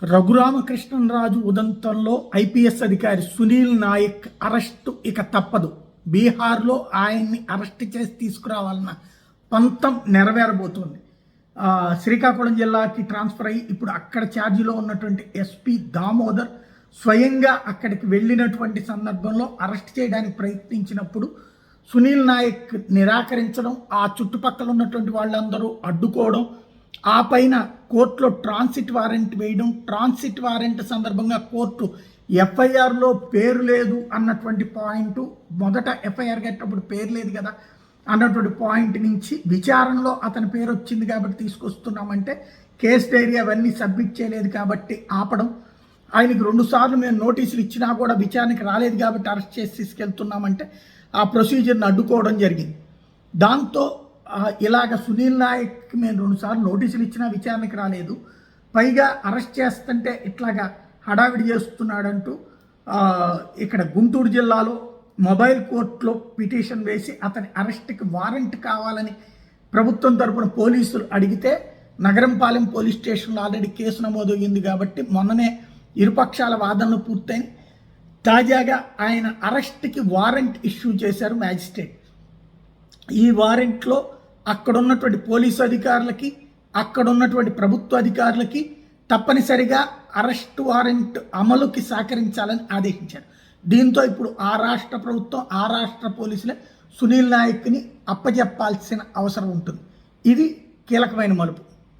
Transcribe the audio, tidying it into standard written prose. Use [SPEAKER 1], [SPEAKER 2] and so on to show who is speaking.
[SPEAKER 1] Raghuramakrishnaraju ఉదంతంలో IPS అధికారి Sunil Naik arrest ఇక తప్పదు. బీహార్లో ఆయన్ని అరెస్ట్ చేసి తీసుకురావాలన్న పంతం నెరవేరబోతోంది. శ్రీకాకుళం జిల్లాకి ట్రాన్స్ఫర్ అయ్యి ఇప్పుడు అక్కడ ఛార్జీలో ఉన్నటువంటి ఎస్పీ దామోదర్ స్వయంగా అక్కడికి వెళ్ళినటువంటి సందర్భంలో అరెస్ట్ చేయడానికి ప్రయత్నించినప్పుడు సునీల్ నాయక్ నిరాకరించడం, ఆ చుట్టుపక్కల ఉన్నటువంటి వాళ్ళందరూ అడ్డుకోవడం, ఆ పైన కోర్టులో ట్రాన్సిట్ వారెంట్ వేయడం, ట్రాన్సిట్ వారెంట్ సందర్భంగా కోర్టు ఎఫ్ఐఆర్లో పేరు లేదు అన్నటువంటి పాయింట్, మొదట ఎఫ్ఐఆర్ కట్టినప్పుడు పేరు లేదు కదా అన్నటువంటి పాయింట్ నుంచి విచారణలో అతని పేరు వచ్చింది కాబట్టి తీసుకొస్తున్నామంటే, కేసు డైరీ అవన్నీ సబ్మిట్ చేయలేదు కాబట్టి ఆపడం, ఆయనకి 2 సార్లు మేము నోటీసులు ఇచ్చినా కూడా విచారణకి రాలేదు కాబట్టి అరెస్ట్ చేసి తీసుకెళ్తున్నామంటే ఆ ప్రొసీజర్ని అడ్డుకోవడం జరిగింది. దాంతో ఇలాగ సునీల్ నాయక్ మేము 2 సార్లు నోటీసులు ఇచ్చినా విచారణకి రాలేదు, పైగా అరెస్ట్ చేస్తుంటే ఇట్లాగా హడావిడి చేస్తున్నాడంటూ ఇక్కడ గుంటూరు జిల్లాలో మొబైల్ కోర్టులో పిటిషన్ వేసి అతని అరెస్ట్కి వారెంట్ కావాలని ప్రభుత్వం తరపున పోలీసులు అడిగితే నగరంపాలెం పోలీస్ స్టేషన్లో ఆల్రెడీ కేసు నమోదయ్యింది కాబట్టి మొన్ననే ఇరుపక్షాల వాదనలు పూర్తయి తాజాగా ఆయన అరెస్ట్కి వారెంట్ ఇష్యూ చేశారు మ్యాజిస్ట్రేట్. ఈ వారెంట్లో అక్కడున్నటువంటి పోలీసు అధికారులకి, అక్కడున్నటువంటి ప్రభుత్వ అధికారులకి తప్పనిసరిగా అరెస్ట్ వారెంట్ అమలుకి సహకరించాలని ఆదేశించారు. దీంతో ఇప్పుడు ఆ రాష్ట్ర ప్రభుత్వం, ఆ రాష్ట్ర పోలీసులే సునీల్ నాయక్ని అప్పచెప్పాల్సిన అవసరం ఉంటుంది. ఇది కీలకమైన మలుపు.